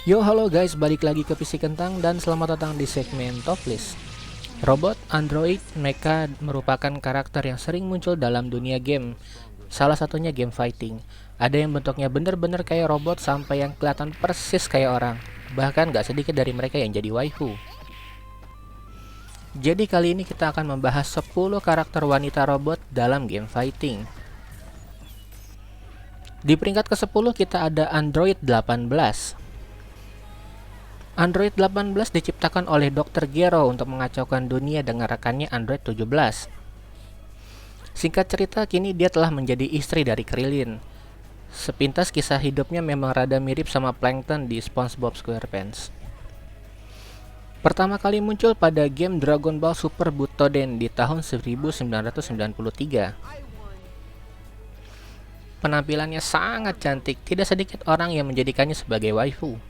Yo halo guys, balik lagi ke PC Kentang dan selamat datang di segmen Top List. Robot, android, mecha merupakan karakter yang sering muncul dalam dunia game. Salah satunya game fighting. Ada yang bentuknya bener-bener kayak robot sampai yang kelihatan persis kayak orang. Bahkan gak sedikit dari mereka yang jadi waifu. Jadi kali ini kita akan membahas 10 karakter wanita robot dalam game fighting. Di peringkat ke-10 kita ada Android 18. Android 18 diciptakan oleh Dr. Gero untuk mengacaukan dunia dengan rekannya Android 17. Singkat cerita, kini dia telah menjadi istri dari Krillin. Sepintas kisah hidupnya memang rada mirip sama Plankton di SpongeBob SquarePants. Pertama kali muncul pada game Dragon Ball Super Butoden di tahun 1993. Penampilannya sangat cantik, tidak sedikit orang yang menjadikannya sebagai waifu.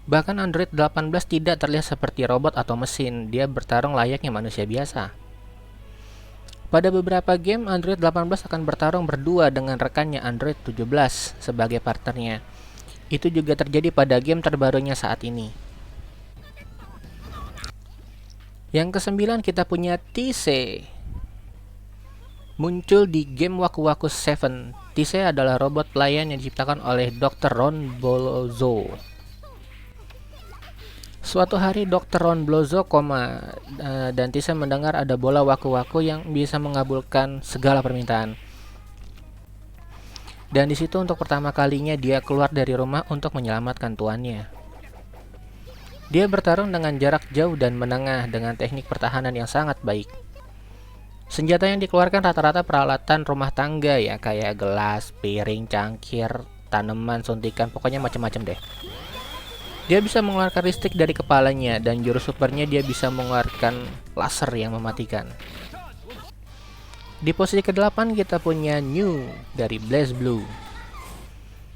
Bahkan Android 18 tidak terlihat seperti robot atau mesin, dia bertarung layaknya manusia biasa. Pada beberapa game, Android 18 akan bertarung berdua dengan rekannya Android 17 sebagai partnernya. Itu juga terjadi pada game terbarunya saat ini. Yang ke-9 kita punya Tise. Muncul di game Waku Waku 7. Tise adalah robot pelayan yang diciptakan oleh Dr. Ron Bozo. Suatu hari Dr. Ron Blozo dan Tise mendengar ada bola waku-waku yang bisa mengabulkan segala permintaan. Dan di situ untuk pertama kalinya dia keluar dari rumah untuk menyelamatkan tuannya. Dia bertarung dengan jarak jauh dan menengah dengan teknik pertahanan yang sangat baik. Senjata yang dikeluarkan rata-rata peralatan rumah tangga ya, kayak gelas, piring, cangkir, tanaman, suntikan, pokoknya macam-macam deh. Dia bisa mengeluarkan listrik dari kepalanya dan jurus supernya dia bisa mengeluarkan laser yang mematikan. Di posisi ke-8 kita punya New dari BlazBlue.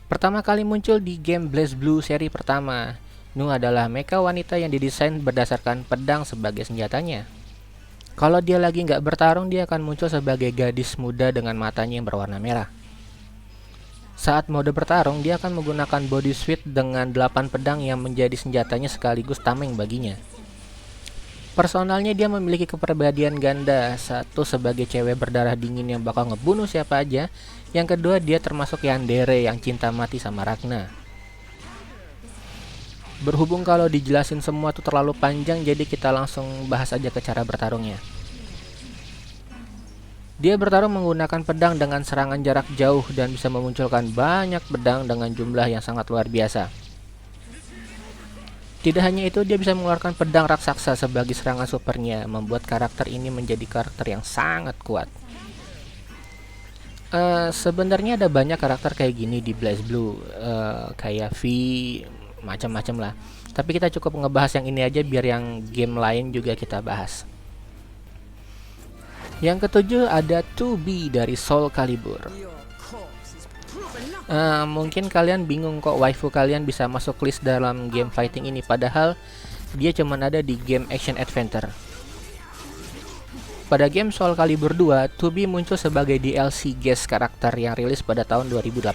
Pertama kali muncul di game BlazBlue seri pertama. New adalah mecha wanita yang didesain berdasarkan pedang sebagai senjatanya. Kalau dia lagi nggak bertarung, dia akan muncul sebagai gadis muda dengan matanya yang berwarna merah. Saat mode bertarung, dia akan menggunakan body suit dengan 8 pedang yang menjadi senjatanya sekaligus tameng baginya. Personalnya dia memiliki kepribadian ganda, satu sebagai cewek berdarah dingin yang bakal ngebunuh siapa aja, yang kedua dia termasuk yandere yang cinta mati sama Ragna. Berhubung kalau dijelasin semua tuh terlalu panjang, jadi kita langsung bahas aja ke cara bertarungnya. Dia bertarung menggunakan pedang dengan serangan jarak jauh dan bisa memunculkan banyak pedang dengan jumlah yang sangat luar biasa. Tidak hanya itu, dia bisa mengeluarkan pedang raksasa sebagai serangan supernya, membuat karakter ini menjadi karakter yang sangat kuat. Sebenarnya ada banyak karakter kayak gini di BlazBlue, kayak V, macam-macam lah. Tapi kita cukup ngebahas yang ini aja biar yang game lain juga kita bahas. Yang ketujuh ada 2B dari Soul Calibur. Mungkin kalian bingung kok waifu kalian bisa masuk list dalam game fighting ini, padahal dia cuma ada di game action adventure. Pada game Soul Calibur 2, 2B muncul sebagai DLC guest karakter yang rilis pada tahun 2018.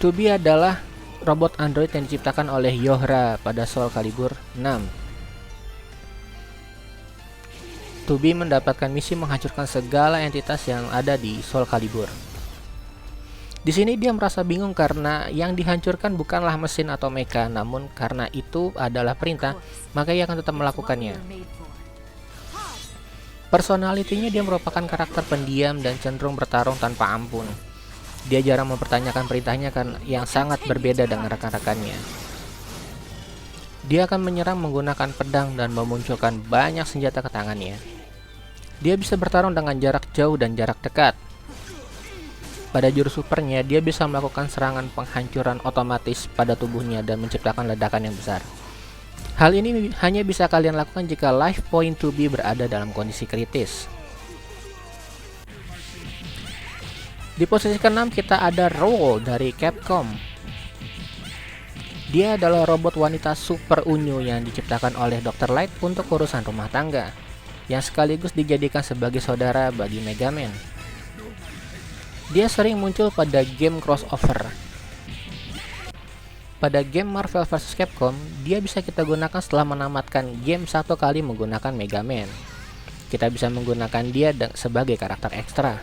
2B adalah robot android yang diciptakan oleh Yohra pada Soul Calibur 6. 2B mendapatkan misi menghancurkan segala entitas yang ada di Soul Calibur. Di sini dia merasa bingung karena yang dihancurkan bukanlah mesin atau mecha, namun karena itu adalah perintah, maka ia akan tetap melakukannya. Personalitinya dia merupakan karakter pendiam dan cenderung bertarung tanpa ampun. Dia jarang mempertanyakan perintahnya kan yang sangat berbeda dengan rekan-rekannya. Dia akan menyerang menggunakan pedang dan memunculkan banyak senjata ke tangannya. Dia bisa bertarung dengan jarak jauh dan jarak dekat. Pada jurus supernya, dia bisa melakukan serangan penghancuran otomatis pada tubuhnya dan menciptakan ledakan yang besar. Hal ini hanya bisa kalian lakukan jika life point 2B berada dalam kondisi kritis. Di posisi ke-6 kita ada Roll dari Capcom. Dia adalah robot wanita super unyu yang diciptakan oleh Dr. Light untuk urusan rumah tangga, yang sekaligus dijadikan sebagai saudara bagi Mega Man. Dia sering muncul pada game crossover. Pada game Marvel vs Capcom, dia bisa kita gunakan setelah menamatkan game satu kali menggunakan Mega Man. Kita bisa menggunakan dia sebagai karakter ekstra.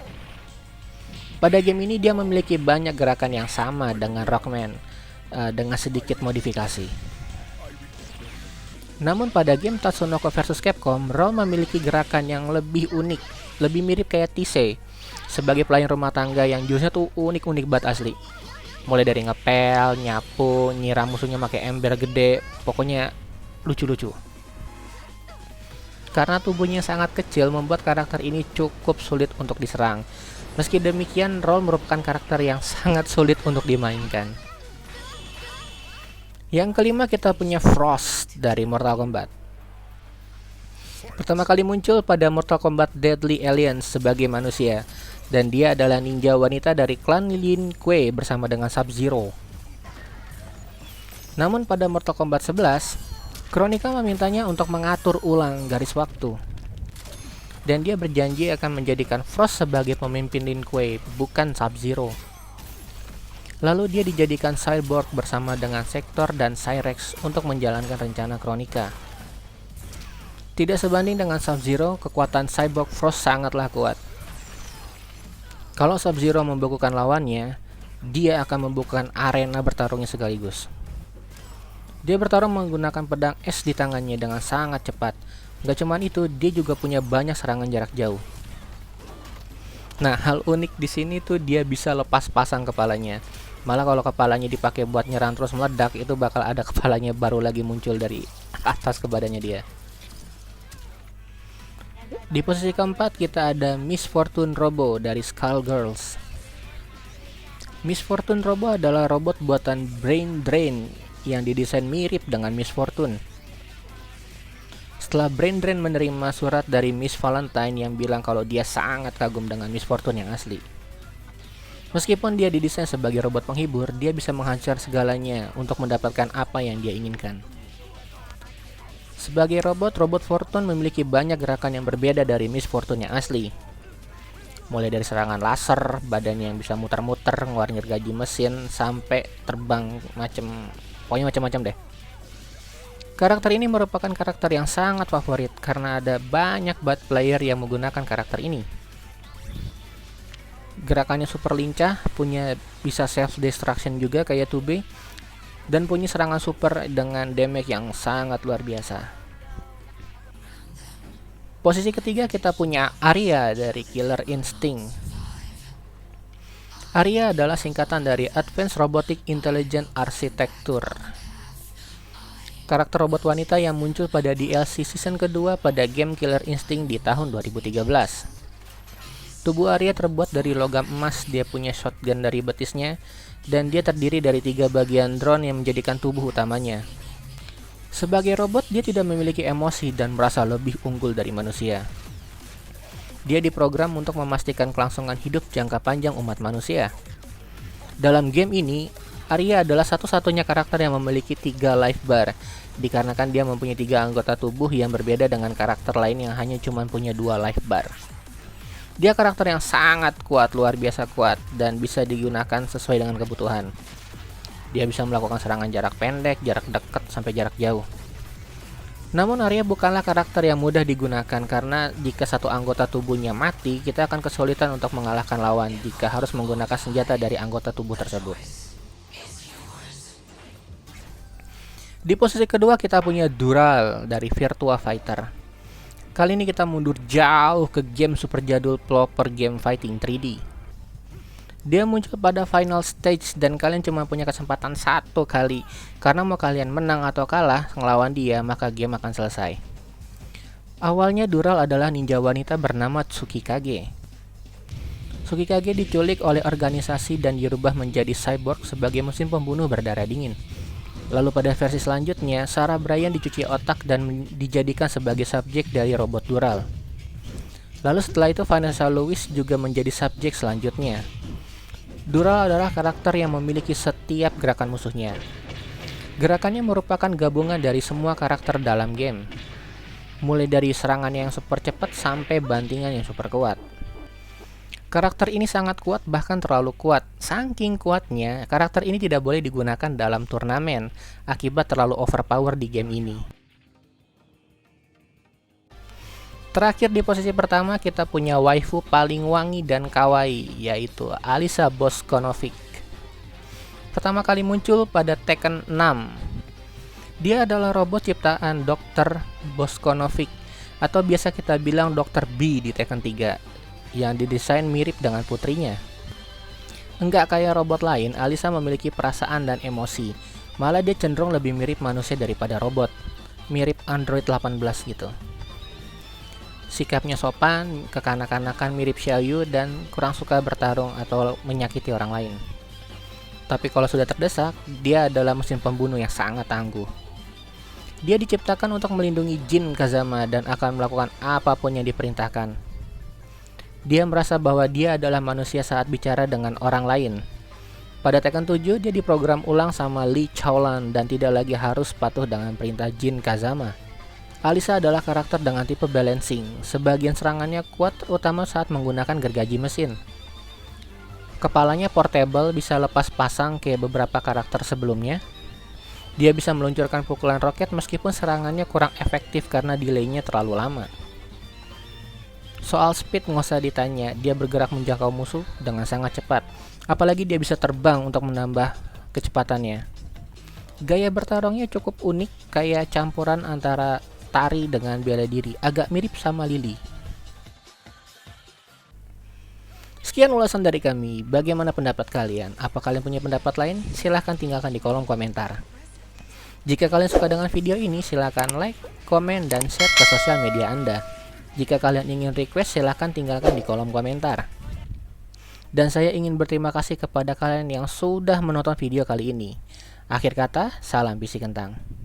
Pada game ini dia memiliki banyak gerakan yang sama dengan Rockman, dengan sedikit modifikasi. Namun pada game Tatsunoko vs Capcom, Ron memiliki gerakan yang lebih unik, lebih mirip kayak Tisei, sebagai pelayan rumah tangga yang jurusnya tuh unik-unik banget asli. Mulai dari ngepel, nyapu, nyiram musuhnya pakai ember gede, pokoknya lucu-lucu. Karena tubuhnya sangat kecil membuat karakter ini cukup sulit untuk diserang. Meski demikian, Roll merupakan karakter yang sangat sulit untuk dimainkan. Yang kelima kita punya Frost dari Mortal Kombat. Pertama kali muncul pada Mortal Kombat Deadly Alliance sebagai manusia, dan dia adalah ninja wanita dari klan Lin Kuei bersama dengan Sub-Zero. Namun pada Mortal Kombat 11, Kronika memintanya untuk mengatur ulang garis waktu. Dan dia berjanji akan menjadikan Frost sebagai pemimpin Lin Kuei, bukan Sub-Zero. Lalu dia dijadikan cyborg bersama dengan Sektor dan Cyrex untuk menjalankan rencana Kronika. Tidak sebanding dengan Sub-Zero, kekuatan cyborg Frost sangatlah kuat. Kalau Sub-Zero membekukan lawannya, dia akan membukukan arena bertarungnya sekaligus. Dia bertarung menggunakan pedang es di tangannya dengan sangat cepat. Gak cuman itu, dia juga punya banyak serangan jarak jauh. Nah, hal unik di sini tuh dia bisa lepas pasang kepalanya. Malah kalau kepalanya dipakai buat nyerang terus meledak, itu bakal ada kepalanya baru lagi muncul dari atas ke badannya dia. Di posisi keempat kita ada Miss Fortune Robo dari Skullgirls. Miss Fortune Robo adalah robot buatan Brain Drain yang didesain mirip dengan Miss Fortune. Setelah Brain Drain menerima surat dari Miss Valentine yang bilang kalau dia sangat kagum dengan Miss Fortune yang asli. Meskipun dia didesain sebagai robot penghibur, dia bisa menghancur segalanya untuk mendapatkan apa yang dia inginkan. Sebagai robot, Robot Fortune memiliki banyak gerakan yang berbeda dari Miss Fortune yang asli. Mulai dari serangan laser, badannya yang bisa muter-muter, ngeluarin gergaji mesin, sampai terbang pokoknya macam-macam deh. Karakter ini merupakan karakter yang sangat favorit karena ada banyak bad player yang menggunakan karakter ini. Gerakannya super lincah, bisa self destruction juga kayak 2B, dan punya serangan super dengan damage yang sangat luar biasa. Posisi ketiga kita punya Arya dari Killer Instinct. Arya adalah singkatan dari Advanced Robotic Intelligent Architecture. Karakter robot wanita yang muncul pada DLC season kedua pada game Killer Instinct di tahun 2013. Tubuh Arya terbuat dari logam emas, dia punya shotgun dari betisnya, dan dia terdiri dari 3 bagian drone yang menjadikan tubuh utamanya. Sebagai robot, dia tidak memiliki emosi dan merasa lebih unggul dari manusia. Dia diprogram untuk memastikan kelangsungan hidup jangka panjang umat manusia. Dalam game ini, Arya adalah satu-satunya karakter yang memiliki 3 life bar, dikarenakan dia mempunyai 3 anggota tubuh yang berbeda dengan karakter lain yang hanya cuma punya 2 life bar. Dia karakter yang sangat kuat, luar biasa kuat, dan bisa digunakan sesuai dengan kebutuhan. Dia bisa melakukan serangan jarak pendek, jarak dekat, sampai jarak jauh. Namun Arya bukanlah karakter yang mudah digunakan karena jika satu anggota tubuhnya mati, kita akan kesulitan untuk mengalahkan lawan jika harus menggunakan senjata dari anggota tubuh tersebut. Di posisi kedua kita punya Dural dari Virtua Fighter. Kali ini kita mundur jauh ke game super jadul proper game fighting 3D. Dia muncul pada final stage dan kalian cuma punya kesempatan 1 kali. Karena mau kalian menang atau kalah ngelawan dia, maka game akan selesai. Awalnya Dural adalah ninja wanita bernama Tsukikage. Tsukikage diculik oleh organisasi dan dirubah menjadi cyborg sebagai mesin pembunuh berdarah dingin. Lalu pada versi selanjutnya, Sarah Bryan dicuci otak dan dijadikan sebagai subjek dari robot Dural. Lalu setelah itu Vanessa Lewis juga menjadi subjek selanjutnya. Dural adalah karakter yang memiliki setiap gerakan musuhnya. Gerakannya merupakan gabungan dari semua karakter dalam game. Mulai dari serangan yang super cepat sampai bantingan yang super kuat. Karakter ini sangat kuat, bahkan terlalu kuat. Saking kuatnya, karakter ini tidak boleh digunakan dalam turnamen akibat terlalu overpower di game ini. Terakhir di posisi pertama kita punya waifu paling wangi dan kawaii, yaitu Alisa Bosconovic. Pertama kali muncul pada Tekken 6. Dia adalah robot ciptaan Dr. Bosconovic, atau biasa kita bilang Dr. B di Tekken 3, yang didesain mirip dengan putrinya. Enggak kayak robot lain, Alisa memiliki perasaan dan emosi. Malah dia cenderung lebih mirip manusia daripada robot. Mirip Android 18 gitu. Sikapnya sopan, kekanak-kanakan mirip Xiaoyu, dan kurang suka bertarung atau menyakiti orang lain. Tapi kalau sudah terdesak, dia adalah mesin pembunuh yang sangat tangguh. Dia diciptakan untuk melindungi Jin Kazama dan akan melakukan apapun yang diperintahkan. Dia merasa bahwa dia adalah manusia saat bicara dengan orang lain. Pada Tekken 7, dia diprogram ulang sama Lee Chaolan dan tidak lagi harus patuh dengan perintah Jin Kazama. Alisa adalah karakter dengan tipe balancing. Sebagian serangannya kuat, terutama saat menggunakan gergaji mesin. Kepalanya portable, bisa lepas pasang kayak beberapa karakter sebelumnya. Dia bisa meluncurkan pukulan roket meskipun serangannya kurang efektif karena delaynya terlalu lama. Soal speed nggak usah ditanya, dia bergerak menjangkau musuh dengan sangat cepat. Apalagi dia bisa terbang untuk menambah kecepatannya. Gaya bertarungnya cukup unik, kayak campuran antara tari dengan bela diri, agak mirip sama Lily. Sekian ulasan dari kami. Bagaimana pendapat kalian? Apa kalian punya pendapat lain? Silahkan tinggalkan di kolom komentar. Jika kalian suka dengan video ini, silahkan like, komen, dan share ke sosial media Anda. Jika kalian ingin request, silahkan tinggalkan di kolom komentar. Dan saya ingin berterima kasih kepada kalian yang sudah menonton video kali ini. Akhir kata, salam bisi kentang.